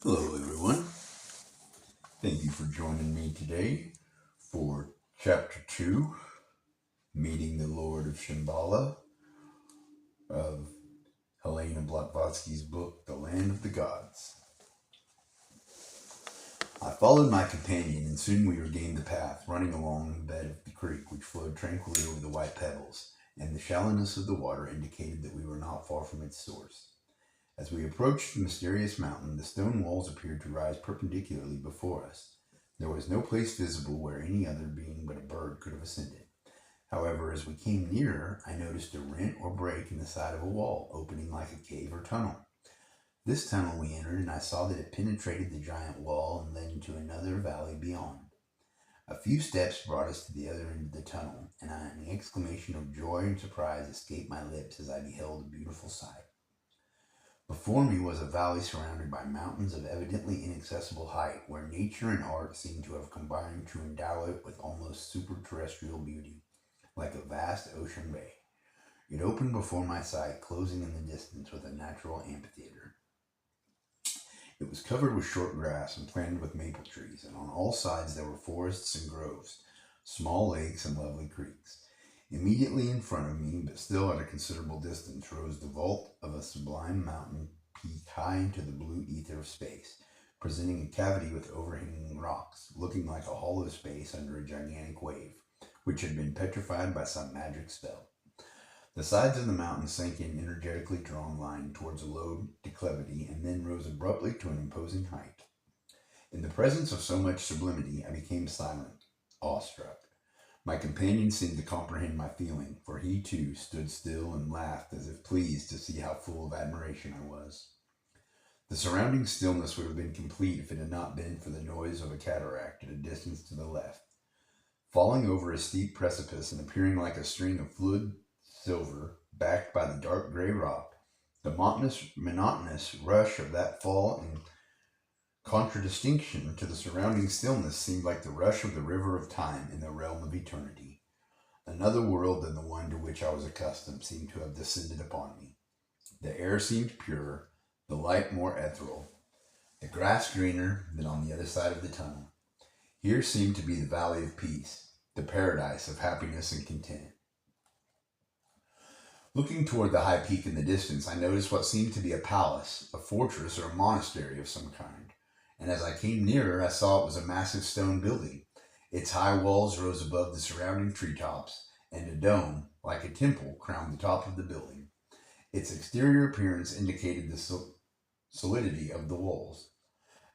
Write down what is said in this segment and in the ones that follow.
Hello, everyone. Thank you for joining me today for Chapter 2, Meeting the Lord of Shambhala, of Helena Blavatsky's book, The Land of the Gods. I followed my companion, and soon we regained the path, running along the bed of the creek, which flowed tranquilly over the white pebbles, and the shallowness of the water indicated that we were not far from its source. As we approached the mysterious mountain, the stone walls appeared to rise perpendicularly before us. There was no place visible where any other being but a bird could have ascended. However, as we came nearer, I noticed a rent or break in the side of a wall, opening like a cave or tunnel. This tunnel we entered, and I saw that it penetrated the giant wall and led into another valley beyond. A few steps brought us to the other end of the tunnel, and an exclamation of joy and surprise escaped my lips as I beheld a beautiful sight. Before me was a valley surrounded by mountains of evidently inaccessible height, where nature and art seemed to have combined to endow it with almost super-terrestrial beauty, like a vast ocean bay. It opened before my sight, closing in the distance with a natural amphitheater. It was covered with short grass and planted with maple trees, and on all sides there were forests and groves, small lakes and lovely creeks. Immediately in front of me, but still at a considerable distance, rose the vault of a sublime mountain peak high into the blue ether of space, presenting a cavity with overhanging rocks, looking like a hollow space under a gigantic wave, which had been petrified by some magic spell. The sides of the mountain sank in energetically drawn line towards a low declivity, and then rose abruptly to an imposing height. In the presence of so much sublimity, I became silent, awestruck. My companion seemed to comprehend my feeling, for he too stood still and laughed as if pleased to see how full of admiration I was. The surrounding stillness would have been complete if it had not been for the noise of a cataract at a distance to the left. Falling over a steep precipice and appearing like a string of fluid silver backed by the dark gray rock, the monotonous rush of that fall in contradistinction to the surrounding stillness seemed like the rush of the river of time in the realm of eternity. Another world than the one to which I was accustomed seemed to have descended upon me. The air seemed purer, the light more ethereal, the grass greener than on the other side of the tunnel. Here seemed to be the valley of peace, the paradise of happiness and content. Looking toward the high peak in the distance, I noticed what seemed to be a palace, a fortress, or a monastery of some kind. And as I came nearer, I saw it was a massive stone building. Its high walls rose above the surrounding treetops, and a dome, like a temple, crowned the top of the building. Its exterior appearance indicated the solidity of the walls.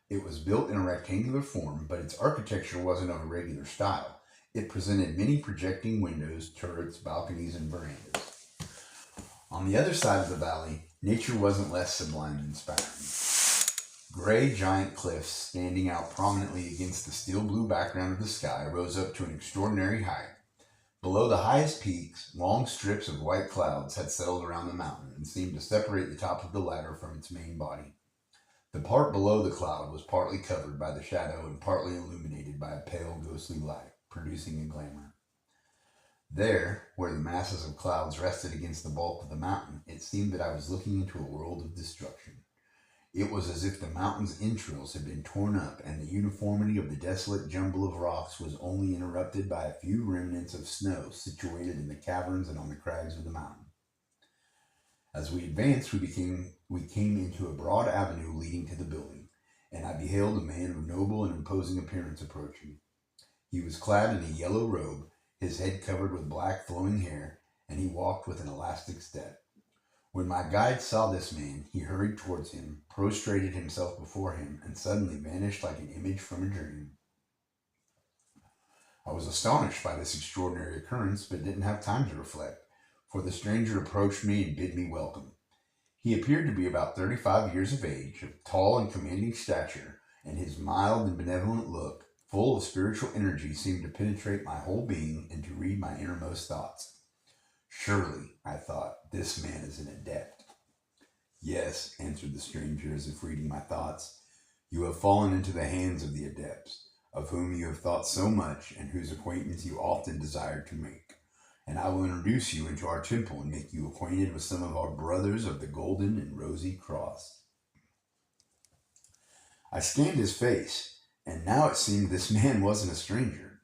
It was built in a rectangular form, but its architecture wasn't of a regular style. It presented many projecting windows, turrets, balconies, and verandas. On the other side of the valley, nature wasn't less sublime and inspiring. Gray giant cliffs, standing out prominently against the steel blue background of the sky, rose up to an extraordinary height. Below the highest peaks, long strips of white clouds had settled around the mountain and seemed to separate the top of the ladder from its main body. The part below the cloud was partly covered by the shadow and partly illuminated by a pale, ghostly light, producing a glamour. There, where the masses of clouds rested against the bulk of the mountain, it seemed that I was looking into a world of destruction. It was as if the mountain's entrails had been torn up, and the uniformity of the desolate jumble of rocks was only interrupted by a few remnants of snow situated in the caverns and on the crags of the mountain. As we advanced, we came into a broad avenue leading to the building, and I beheld a man of noble and imposing appearance approaching. He was clad in a yellow robe, his head covered with black flowing hair, and he walked with an elastic step. When my guide saw this man, he hurried towards him, prostrated himself before him, and suddenly vanished like an image from a dream. I was astonished by this extraordinary occurrence, but didn't have time to reflect, for the stranger approached me and bid me welcome. He appeared to be about 35 years of age, of tall and commanding stature, and his mild and benevolent look, full of spiritual energy, seemed to penetrate my whole being and to read my innermost thoughts. Surely, I thought, this man is an adept. Yes, answered the stranger, as if reading my thoughts. You have fallen into the hands of the adepts, of whom you have thought so much and whose acquaintance you often desired to make. And I will introduce you into our temple and make you acquainted with some of our brothers of the golden and rosy cross. I scanned his face, and now it seemed this man wasn't a stranger.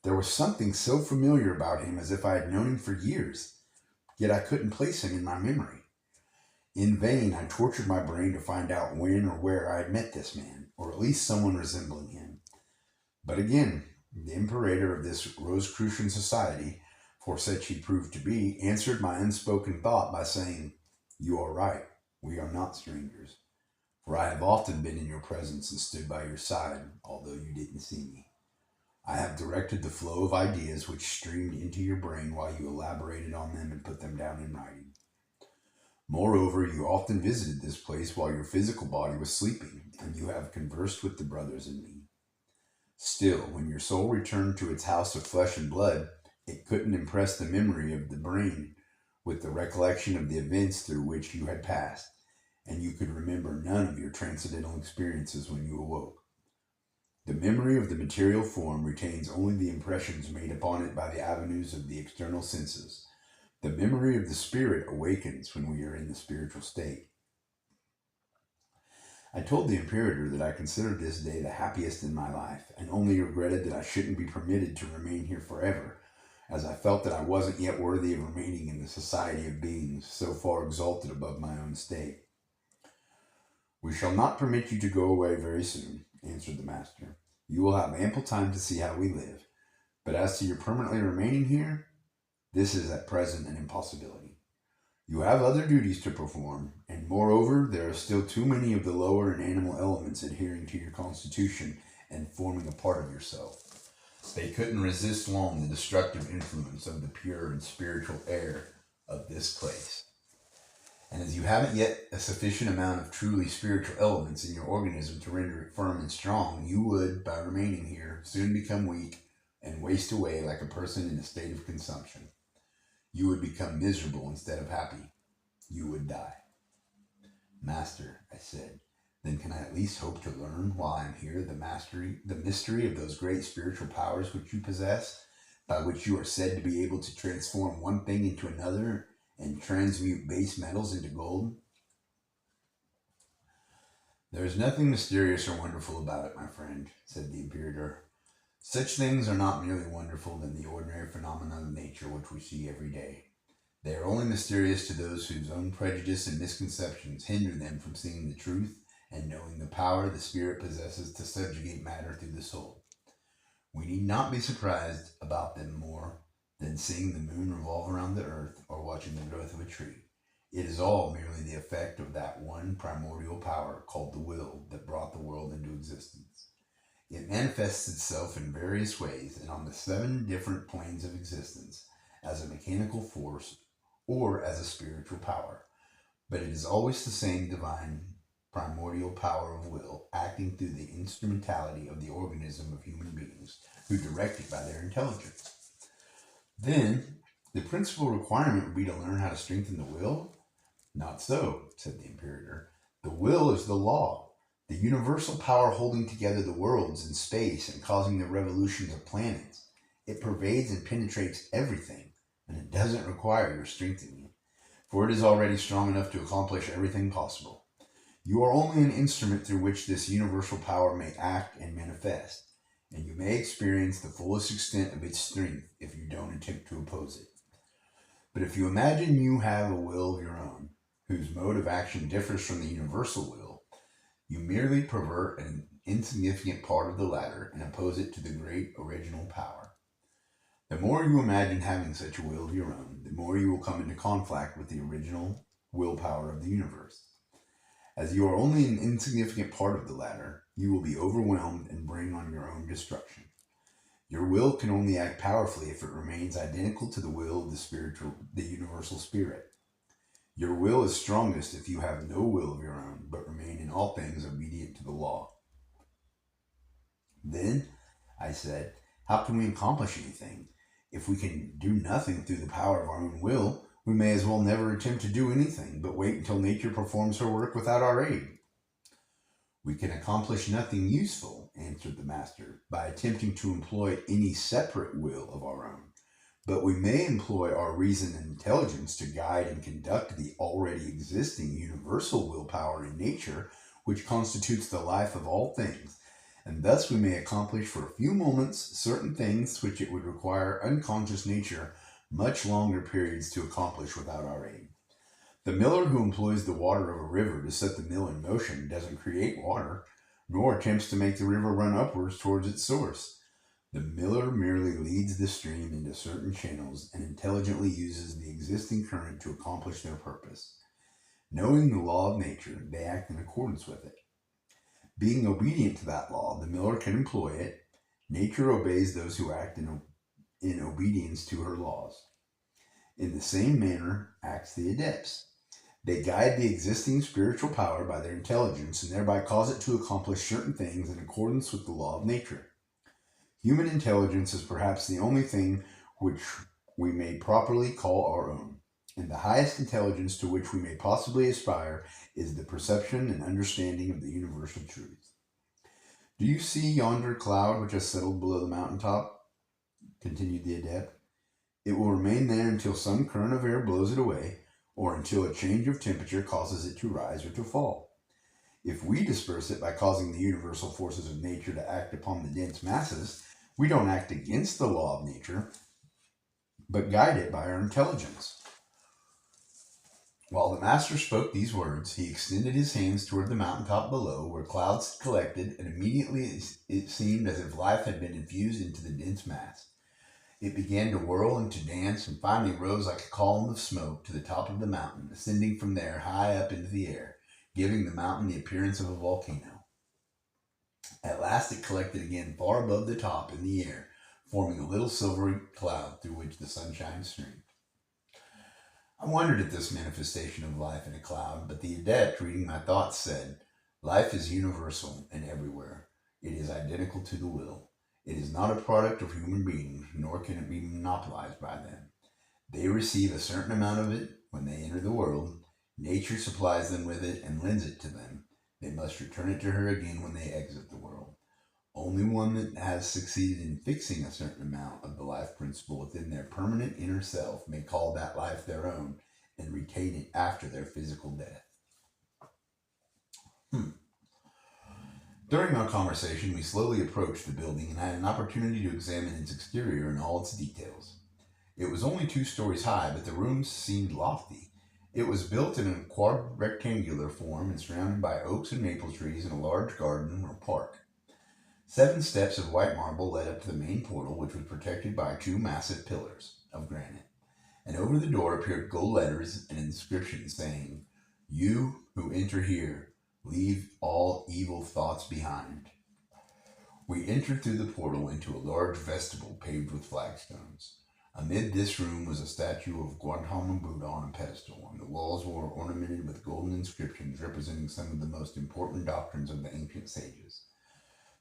There was something so familiar about him as if I had known him for years, yet I couldn't place him in my memory. In vain, I tortured my brain to find out when or where I had met this man, or at least someone resembling him. But again, the imperator of this Rosicrucian society, for such he proved to be, answered my unspoken thought by saying, "You are right, we are not strangers, for I have often been in your presence and stood by your side, although you didn't see me. I have directed the flow of ideas which streamed into your brain while you elaborated on them and put them down in writing. Moreover, you often visited this place while your physical body was sleeping, and you have conversed with the brothers and me. Still, when your soul returned to its house of flesh and blood, it couldn't impress the memory of the brain with the recollection of the events through which you had passed, and you could remember none of your transcendental experiences when you awoke. The memory of the material form retains only the impressions made upon it by the avenues of the external senses. The memory of the spirit awakens when we are in the spiritual state." I told the imperator that I considered this day the happiest in my life, and only regretted that I shouldn't be permitted to remain here forever, as I felt that I wasn't yet worthy of remaining in the society of beings so far exalted above my own state. "We shall not permit you to go away very soon," answered the master. "You will have ample time to see how we live. But as to your permanently remaining here, this is at present an impossibility. You have other duties to perform, and moreover, there are still too many of the lower and animal elements adhering to your constitution and forming a part of yourself. They couldn't resist long the destructive influence of the pure and spiritual air of this place. And as you haven't yet a sufficient amount of truly spiritual elements in your organism to render it firm and strong, you would, by remaining here, soon become weak and waste away like a person in a state of consumption. You would become miserable instead of happy. You would die." "Master," I said, "then can I at least hope to learn while I am here the mystery of those great spiritual powers which you possess, by which you are said to be able to transform one thing into another and transmute base metals into gold?" "There is nothing mysterious or wonderful about it, my friend," said the imperator. "Such things are not merely wonderful than the ordinary phenomena of nature which we see every day. They are only mysterious to those whose own prejudice and misconceptions hinder them from seeing the truth and knowing the power the spirit possesses to subjugate matter through the soul. We need not be surprised about them more than seeing the moon revolve around the earth or watching the growth of a tree. It is all merely the effect of that one primordial power called the will that brought the world into existence. It manifests itself in various ways and on the 7 different planes of existence, as a mechanical force or as a spiritual power, but it is always the same divine primordial power of will acting through the instrumentality of the organism of human beings who direct it by their intelligence." "Then, the principal requirement would be to learn how to strengthen the will?" "Not so," said the imperator. "The will is the law, the universal power holding together the worlds in space and causing the revolutions of planets. It pervades and penetrates everything, and it doesn't require your strengthening it, for it is already strong enough to accomplish everything possible. You are only an instrument through which this universal power may act and manifest, and you may experience the fullest extent of its strength if you don't attempt to oppose it. But if you imagine you have a will of your own, whose mode of action differs from the universal will, you merely pervert an insignificant part of the latter and oppose it to the great original power. The more you imagine having such a will of your own, the more you will come into conflict with the original willpower of the universe. As you are only an insignificant part of the latter, you will be overwhelmed and bring on your own destruction. Your will can only act powerfully if it remains identical to the will of the universal spirit. Your will is strongest if you have no will of your own, but remain in all things obedient to the law." "Then," I said, "how can we accomplish anything? If we can do nothing through the power of our own will, we may as well never attempt to do anything, but wait until nature performs her work without our aid." "We can accomplish nothing useful," answered the master, "by attempting to employ any separate will of our own. But we may employ our reason and intelligence to guide and conduct the already existing universal willpower in nature which constitutes the life of all things, and thus we may accomplish for a few moments certain things which it would require unconscious nature much longer periods to accomplish without our aid. The miller who employs the water of a river to set the mill in motion doesn't create water, nor attempts to make the river run upwards towards its source. The miller merely leads the stream into certain channels and intelligently uses the existing current to accomplish their purpose. Knowing the law of nature, they act in accordance with it. Being obedient to that law, the miller can employ it. Nature obeys those who act in obedience to her laws. In the same manner acts the adepts. They guide the existing spiritual power by their intelligence and thereby cause it to accomplish certain things in accordance with the law of nature. Human intelligence is perhaps the only thing which we may properly call our own, and the highest intelligence to which we may possibly aspire is the perception and understanding of the universal truth. Do you see yonder cloud which has settled below the mountaintop? Continued the adept. It will remain there until some current of air blows it away, or until a change of temperature causes it to rise or to fall. If we disperse it by causing the universal forces of nature to act upon the dense masses, we don't act against the law of nature, but guide it by our intelligence. While the master spoke these words, he extended his hands toward the mountaintop below, where clouds collected, and immediately it seemed as if life had been infused into the dense mass. It began to whirl and to dance, and finally rose like a column of smoke to the top of the mountain, ascending from there high up into the air, giving the mountain the appearance of a volcano. At last it collected again far above the top in the air, forming a little silvery cloud through which the sunshine streamed. I wondered at this manifestation of life in a cloud, but the adept, reading my thoughts, said, "Life is universal and everywhere. It is identical to the will. It is not a product of human beings, nor can it be monopolized by them. They receive a certain amount of it when they enter the world. Nature supplies them with it and lends it to them. They must return it to her again when they exit the world. Only one that has succeeded in fixing a certain amount of the life principle within their permanent inner self may call that life their own and retain it after their physical death." During our conversation, we slowly approached the building, and I had an opportunity to examine its exterior in all its details. It was only 2 stories high, but the rooms seemed lofty. It was built in a quadrectangular form and surrounded by oaks and maple trees in a large garden or park. 7 steps of white marble led up to the main portal, which was protected by 2 massive pillars of granite. And over the door appeared gold letters and an inscription saying, "You who enter here, leave all evil thoughts behind." We entered through the portal into a large vestibule paved with flagstones. Amid this room was a statue of Gautama Buddha on a pedestal, and the walls were ornamented with golden inscriptions representing some of the most important doctrines of the ancient sages.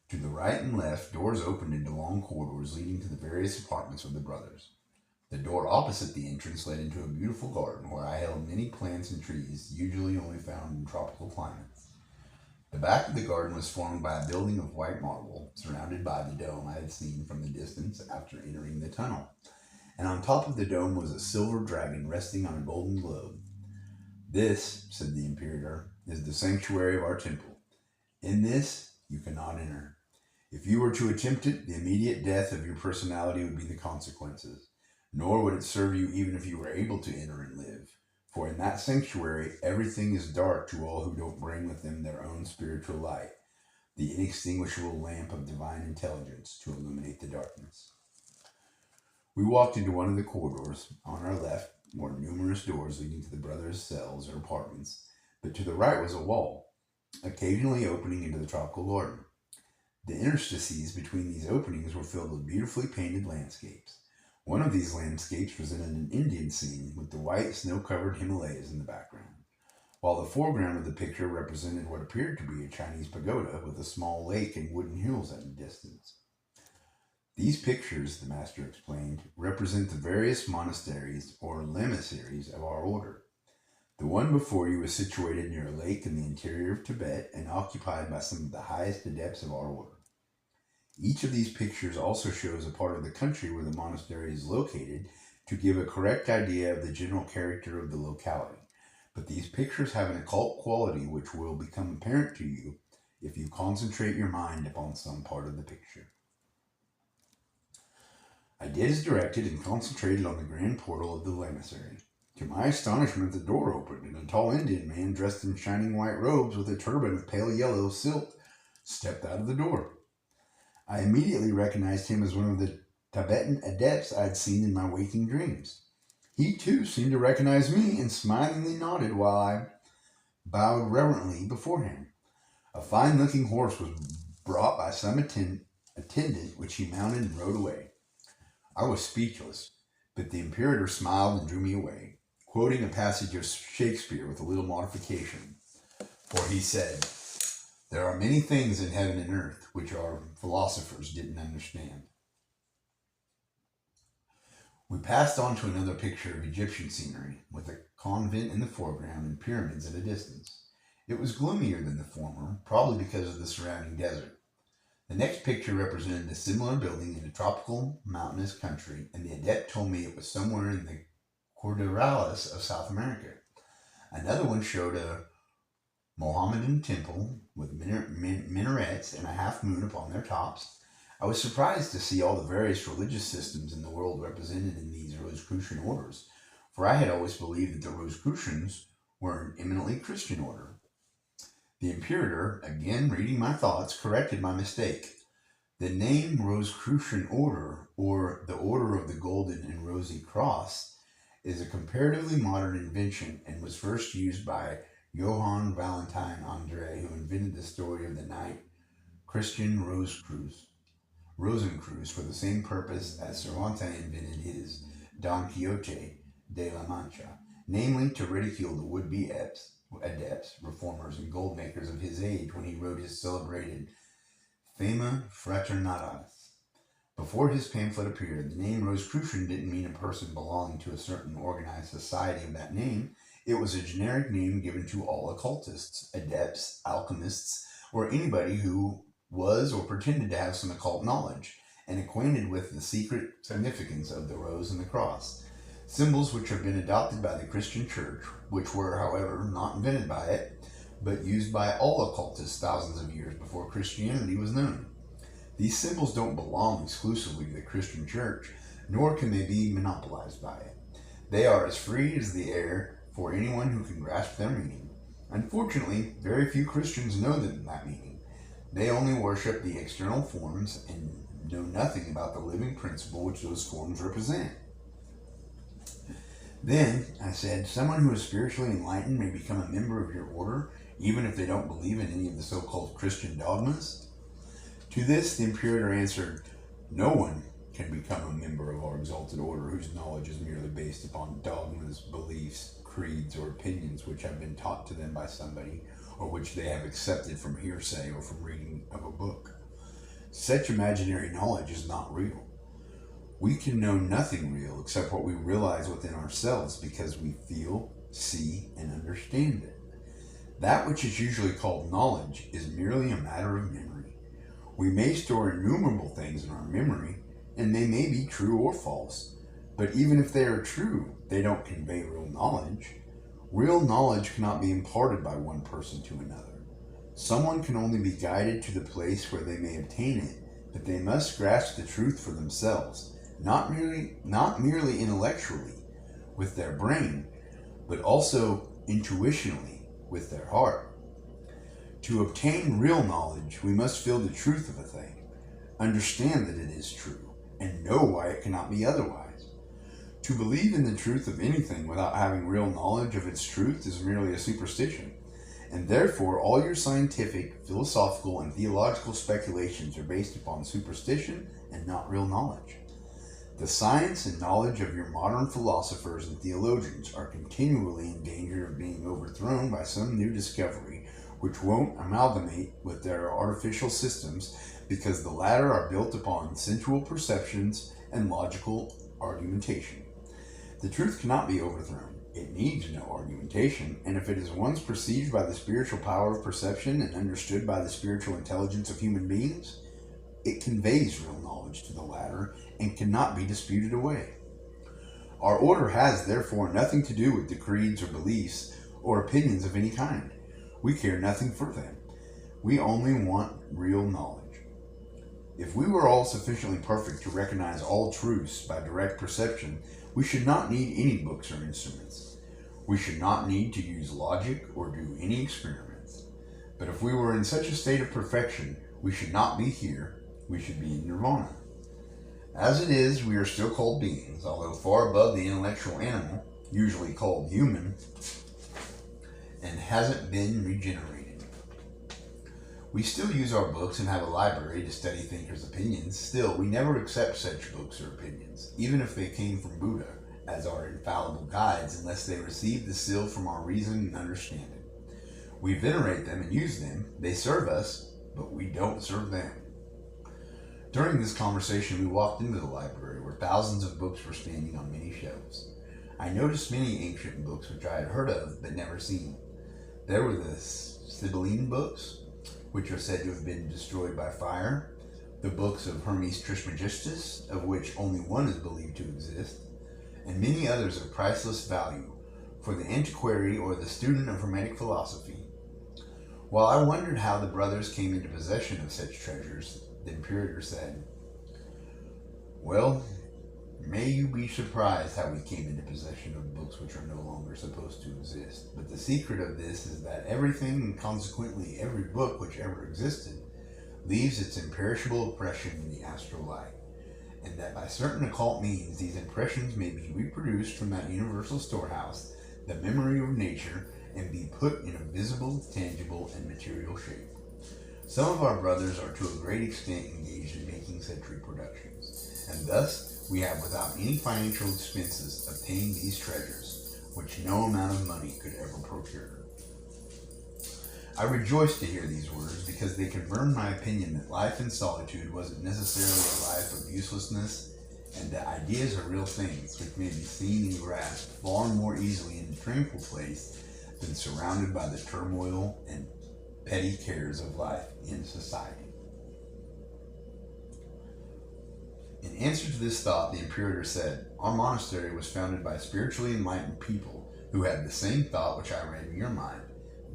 To the right and left, doors opened into long corridors leading to the various apartments of the brothers. The door opposite the entrance led into a beautiful garden where I held many plants and trees usually only found in tropical climates. The back of the garden was formed by a building of white marble, surrounded by the dome I had seen from the distance after entering the tunnel, and on top of the dome was a silver dragon resting on a golden globe. "This," said the imperator, "is the sanctuary of our temple. In this you cannot enter. If you were to attempt it, the immediate death of your personality would be the consequences. Nor would it serve you even if you were able to enter and live. For in that sanctuary, everything is dark to all who don't bring with them their own spiritual light, the inextinguishable lamp of divine intelligence to illuminate the darkness." We walked into one of the corridors. On our left were numerous doors leading to the brothers' cells or apartments, but to the right was a wall, occasionally opening into the tropical garden. The interstices between these openings were filled with beautifully painted landscapes. One of these landscapes presented an Indian scene with the white snow-covered Himalayas in the background, while the foreground of the picture represented what appeared to be a Chinese pagoda with a small lake and wooden hills at a distance. "These pictures," the master explained, "represent the various monasteries or lamasseries of our order. The one before you is situated near a lake in the interior of Tibet and occupied by some of the highest adepts of our order. Each of these pictures also shows a part of the country where the monastery is located to give a correct idea of the general character of the locality. But these pictures have an occult quality which will become apparent to you if you concentrate your mind upon some part of the picture. I did as directed and concentrated on the grand portal of the lamasery. To my astonishment, the door opened, and a tall Indian man dressed in shining white robes with a turban of pale yellow silk stepped out of the door. I immediately recognized him as one of the Tibetan adepts I had seen in my waking dreams. He too seemed to recognize me and smilingly nodded while I bowed reverently before him. A fine-looking horse was brought by some attendant, which he mounted and rode away. I was speechless, but the imperator smiled and drew me away, quoting a passage of Shakespeare with a little modification. For he said, "There are many things in heaven and earth which our philosophers didn't understand." We passed on to another picture of Egyptian scenery, with a convent in the foreground and pyramids at a distance. It was gloomier than the former, probably because of the surrounding desert. The next picture represented a similar building in a tropical, mountainous country, and the adept told me it was somewhere in the Cordilleras of South America. Another one showed a Mohammedan temple with minarets and a half moon upon their tops. I was surprised to see all the various religious systems in the world represented in these Rosicrucian orders, for I had always believed that the Rosicrucians were an eminently Christian order. The imperator, again reading my thoughts, corrected my mistake. The name Rosicrucian Order, or the Order of the Golden and Rosy Cross, is a comparatively modern invention and was first used by Johann Valentine André, who invented the story of the knight Christian Rosencreuz for the same purpose as Cervantes invented his Don Quixote de la Mancha, namely to ridicule the would-be adepts, reformers, and gold makers of his age when he wrote his celebrated Fama Fraternitatis. Before his pamphlet appeared, the name Rosicrucian didn't mean a person belonging to a certain organized society of that name. It was a generic name given to all occultists, adepts, alchemists, or anybody who was or pretended to have some occult knowledge, and acquainted with the secret significance of the rose and the cross, symbols which have been adopted by the Christian Church, which were, however, not invented by it, but used by all occultists thousands of years before Christianity was known. These symbols don't belong exclusively to the Christian Church, nor can they be monopolized by it. They are as free as the air for anyone who can grasp their meaning. Unfortunately, very few Christians know that meaning. They only worship the external forms and know nothing about the living principle which those forms represent. Then, I said, someone who is spiritually enlightened may become a member of your order, even if they don't believe in any of the so-called Christian dogmas? To this, the imperator answered, no one can become a member of our exalted order whose knowledge is merely based upon dogmas, beliefs, creeds, or opinions which have been taught to them by somebody, or which they have accepted from hearsay or from reading of a book. Such imaginary knowledge is not real. We can know nothing real except what we realize within ourselves because we feel, see, and understand it. That which is usually called knowledge is merely a matter of memory. We may store innumerable things in our memory, and they may be true or false, but even if they are true, they don't convey real knowledge. Real knowledge cannot be imparted by one person to another. Someone can only be guided to the place where they may obtain it, but they must grasp the truth for themselves, not merely intellectually, with their brain, but also intuitionally, with their heart. To obtain real knowledge, we must feel the truth of a thing, understand that it is true, and know why it cannot be otherwise. To believe in the truth of anything without having real knowledge of its truth is merely a superstition, and therefore all your scientific, philosophical, and theological speculations are based upon superstition and not real knowledge. The science and knowledge of your modern philosophers and theologians are continually in danger of being overthrown by some new discovery which won't amalgamate with their artificial systems because the latter are built upon sensual perceptions and logical argumentation. The truth cannot be overthrown. It needs no argumentation, and if it is once perceived by the spiritual power of perception and understood by the spiritual intelligence of human beings, it conveys real knowledge to the latter and cannot be disputed away. Our order has therefore nothing to do with the creeds or beliefs or opinions of any kind. We care nothing for them. We only want real knowledge. If we were all sufficiently perfect to recognize all truths by direct perception, we should not need any books or instruments. We should not need to use logic or do any experiments. But if we were in such a state of perfection, we should not be here. We should be in nirvana. As it is, we are still called beings, although far above the intellectual animal, usually called human, and hasn't been regenerated. We still use our books and have a library to study thinkers' opinions. Still, we never accept such books or opinions, even if they came from Buddha, as our infallible guides, unless they receive the seal from our reason and understanding. We venerate them and use them. They serve us, but we don't serve them. During this conversation, we walked into the library where thousands of books were standing on many shelves. I noticed many ancient books which I had heard of but never seen. There were the Sibylline books, which are said to have been destroyed by fire, the books of Hermes Trismegistus, of which only one is believed to exist, and many others of priceless value for the antiquary or the student of Hermetic philosophy. While I wondered how the brothers came into possession of such treasures, the Imperator said, "Well, may you be surprised how we came into possession of books which are no longer supposed to exist. But the secret of this is that everything, and consequently every book which ever existed, leaves its imperishable impression in the astral light, and that by certain occult means these impressions may be reproduced from that universal storehouse, the memory of nature, and be put in a visible, tangible, and material shape. Some of our brothers are to a great extent engaged in making such reproductions, and thus we have without any financial expenses obtained these treasures, which no amount of money could ever procure." I rejoiced to hear these words because they confirmed my opinion that life in solitude wasn't necessarily a life of uselessness, and that ideas are real things which may be seen and grasped far more easily in a tranquil place than surrounded by the turmoil and petty cares of life in society. In answer to this thought, the Imperator said, "Our monastery was founded by spiritually enlightened people who had the same thought which I read in your mind.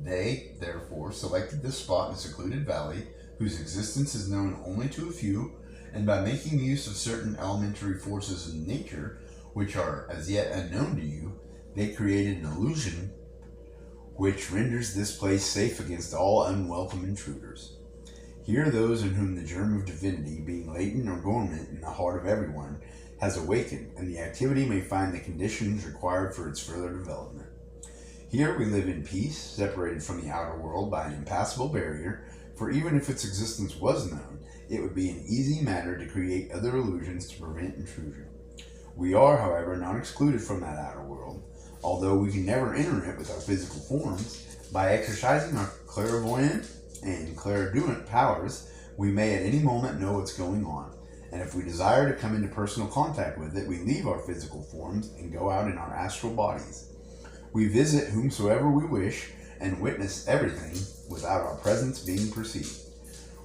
They, therefore, selected this spot in a secluded valley, whose existence is known only to a few, and by making use of certain elementary forces in nature, which are as yet unknown to you, they created an illusion which renders this place safe against all unwelcome intruders. Here those in whom the germ of divinity, being latent or dormant in the heart of everyone, has awakened, and the activity may find the conditions required for its further development. Here we live in peace, separated from the outer world by an impassable barrier, for even if its existence was known, it would be an easy matter to create other illusions to prevent intrusion. We are, however, not excluded from that outer world, although we can never enter it with our physical forms. By exercising our clairvoyant and clairaudience powers, we may at any moment know what's going on, and if we desire to come into personal contact with it, we leave our physical forms and go out in our astral bodies. We visit whomsoever we wish and witness everything without our presence being perceived.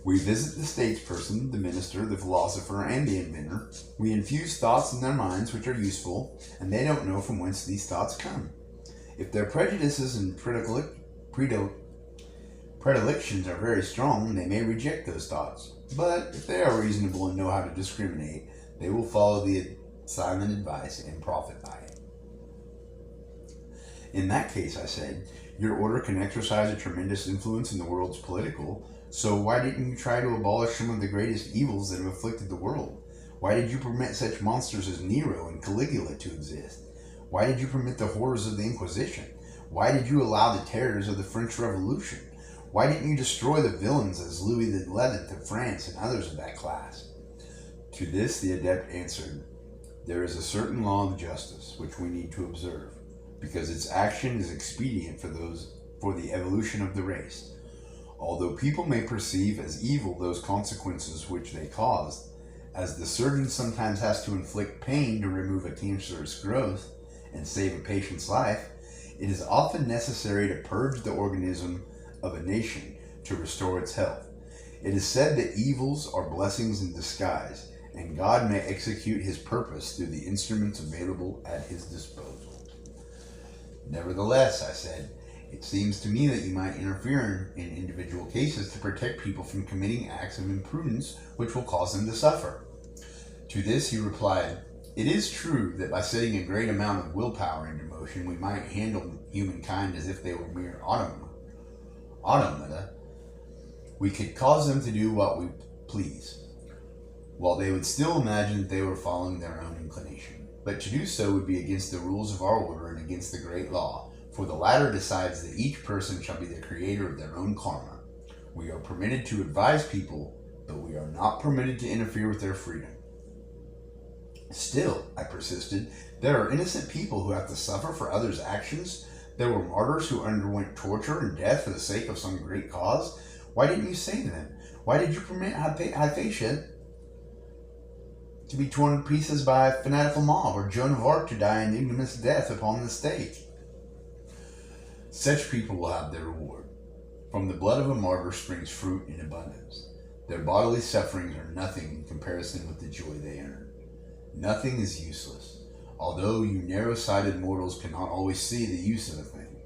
We visit the statesperson, the minister, the philosopher, and the inventor. We infuse thoughts in their minds which are useful, and they don't know from whence these thoughts come. If their prejudices and predilections are very strong, they may reject those thoughts. But if they are reasonable and know how to discriminate, they will follow the silent advice and profit by it. In that case, I said, your order can exercise a tremendous influence in the world's political. So why didn't you try to abolish some of the greatest evils that have afflicted the world? Why did you permit such monsters as Nero and Caligula to exist? Why did you permit the horrors of the Inquisition? Why did you allow the terrors of the French Revolution? Why didn't you destroy the villains as Louis XI of France and others of that class?" To this the adept answered, "There is a certain law of justice which we need to observe, because its action is expedient for the evolution of the race. Although people may perceive as evil those consequences which they caused, as the surgeon sometimes has to inflict pain to remove a cancerous growth and save a patient's life, it is often necessary to purge the organism of a nation to restore its health. It is said that evils are blessings in disguise, and God may execute his purpose through the instruments available at his disposal." "Nevertheless," I said, It seems to me that you might interfere in individual cases to protect people from committing acts of imprudence which will cause them to suffer. To this he replied, "It is true that by setting a great amount of willpower into motion, we might handle humankind as if they were mere automata. We could cause them to do what we please, while they would still imagine that they were following their own inclination. But to do so would be against the rules of our order and against the great law, for the latter decides that each person shall be the creator of their own karma. We are permitted to advise people, but we are not permitted to interfere with their freedom." "Still," I persisted, "there are innocent people who have to suffer for others' actions. There were martyrs who underwent torture and death for the sake of some great cause. Why didn't you say to them? Why did you permit Hypatia to be torn to pieces by a fanatical mob, or Joan of Arc to die an ignominious death upon the stake?" "Such people will have their reward. From the blood of a martyr springs fruit in abundance. Their bodily sufferings are nothing in comparison with the joy they earn. Nothing is useless, although you narrow-sighted mortals cannot always see the use of a thing.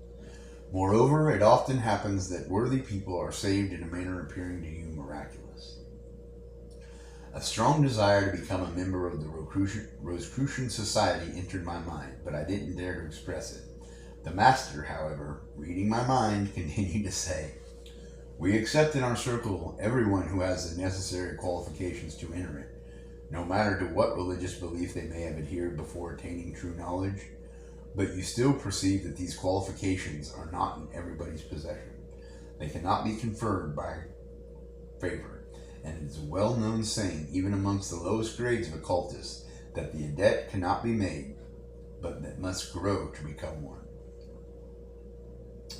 Moreover, it often happens that worthy people are saved in a manner appearing to you miraculous." A strong desire to become a member of the Rosicrucian Society entered my mind, but I didn't dare to express it. The master, however, reading my mind, continued to say, "We accept in our circle everyone who has the necessary qualifications to enter it, no matter to what religious belief they may have adhered before attaining true knowledge. But you still perceive that these qualifications are not in everybody's possession. They cannot be conferred by favor, and it is a well-known saying, even amongst the lowest grades of occultists, that the adept cannot be made, but that must grow to become one."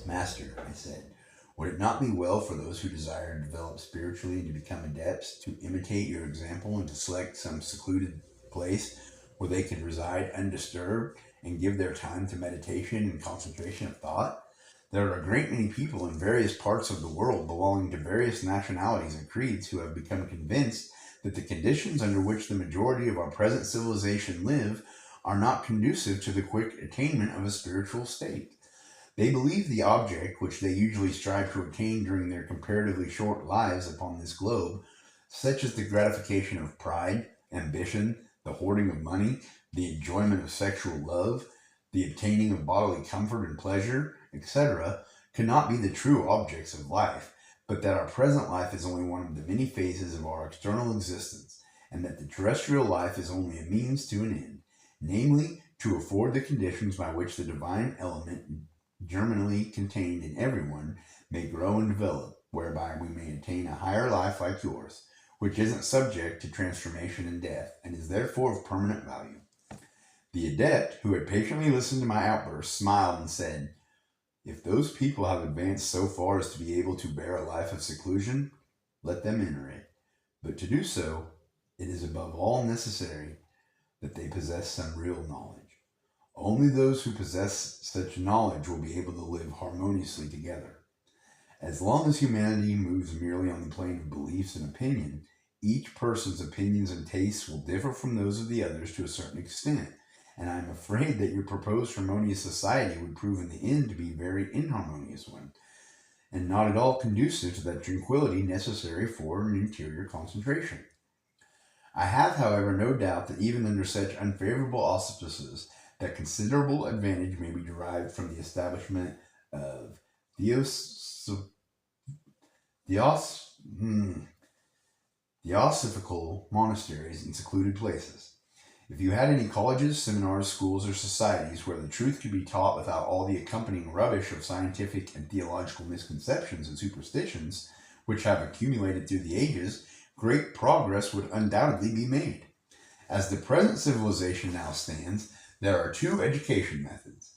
"Master," I said, "would it not be well for those who desire to develop spiritually and to become adepts to imitate your example and to select some secluded place where they could reside undisturbed and give their time to meditation and concentration of thought? There are a great many people in various parts of the world belonging to various nationalities and creeds who have become convinced that the conditions under which the majority of our present civilization live are not conducive to the quick attainment of a spiritual state. They believe the object which they usually strive to attain during their comparatively short lives upon this globe, such as the gratification of pride, ambition, the hoarding of money, the enjoyment of sexual love, the obtaining of bodily comfort and pleasure, etc., cannot be the true objects of life, but that our present life is only one of the many phases of our external existence, and that the terrestrial life is only a means to an end, namely, to afford the conditions by which the divine element germinally contained in everyone may grow and develop, whereby we may attain a higher life like yours, which isn't subject to transformation and death, and is therefore of permanent value." The adept, who had patiently listened to my outburst, smiled and said, "If those people have advanced so far as to be able to bear a life of seclusion, let them enter it. But to do so, it is above all necessary that they possess some real knowledge. Only those who possess such knowledge will be able to live harmoniously together. As long as humanity moves merely on the plane of beliefs and opinion, each person's opinions and tastes will differ from those of the others to a certain extent, and I am afraid that your proposed harmonious society would prove in the end to be a very inharmonious one, and not at all conducive to that tranquility necessary for an interior concentration. I have, however, no doubt that even under such unfavorable auspices, that considerable advantage may be derived from the establishment of theosophical monasteries in secluded places. If you had any colleges, seminars, schools, or societies where the truth could be taught without all the accompanying rubbish of scientific and theological misconceptions and superstitions which have accumulated through the ages, great progress would undoubtedly be made. As the present civilization now stands, there are two education methods.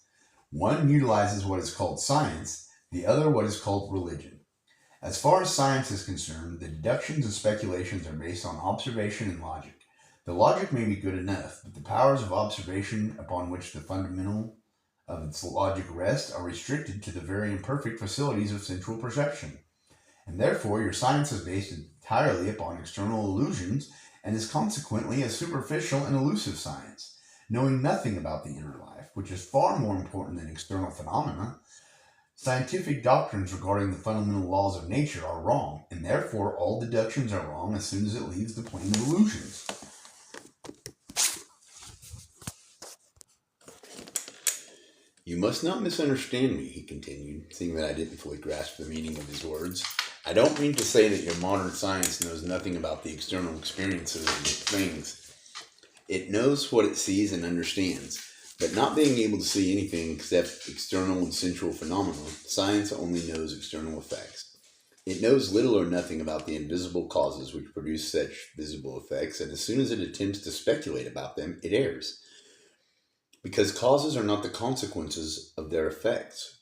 One utilizes what is called science, the other what is called religion. As far as science is concerned, the deductions and speculations are based on observation and logic. The logic may be good enough, but the powers of observation upon which the fundamental of its logic rest are restricted to the very imperfect facilities of sensual perception. And therefore your science is based entirely upon external illusions and is consequently a superficial and elusive science, knowing nothing about the inner life, which is far more important than external phenomena. Scientific doctrines regarding the fundamental laws of nature are wrong, and therefore all deductions are wrong as soon as it leaves the plane of illusions. You must not misunderstand me, he continued, seeing that I didn't fully grasp the meaning of his words. I don't mean to say that your modern science knows nothing about the external experiences of things. It knows what it sees and understands, but not being able to see anything except external and sensual phenomena, science only knows external effects. It knows little or nothing about the invisible causes which produce such visible effects, and as soon as it attempts to speculate about them, it errs. Because causes are not the consequences of their effects,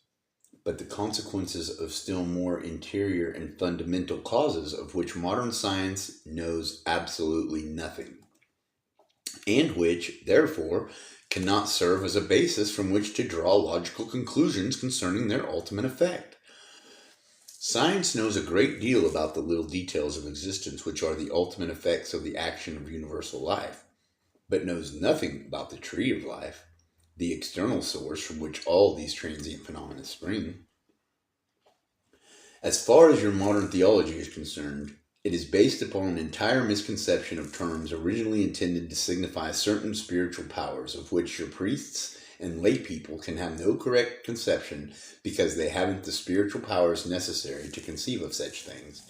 but the consequences of still more interior and fundamental causes of which modern science knows absolutely nothing, and which, therefore, cannot serve as a basis from which to draw logical conclusions concerning their ultimate effect. Science knows a great deal about the little details of existence which are the ultimate effects of the action of universal life, but knows nothing about the tree of life, the external source from which all these transient phenomena spring. As far as your modern theology is concerned, it is based upon an entire misconception of terms originally intended to signify certain spiritual powers of which your priests and lay people can have no correct conception because they haven't the spiritual powers necessary to conceive of such things.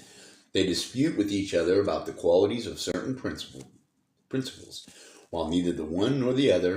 They dispute with each other about the qualities of certain principles, while neither the one nor the other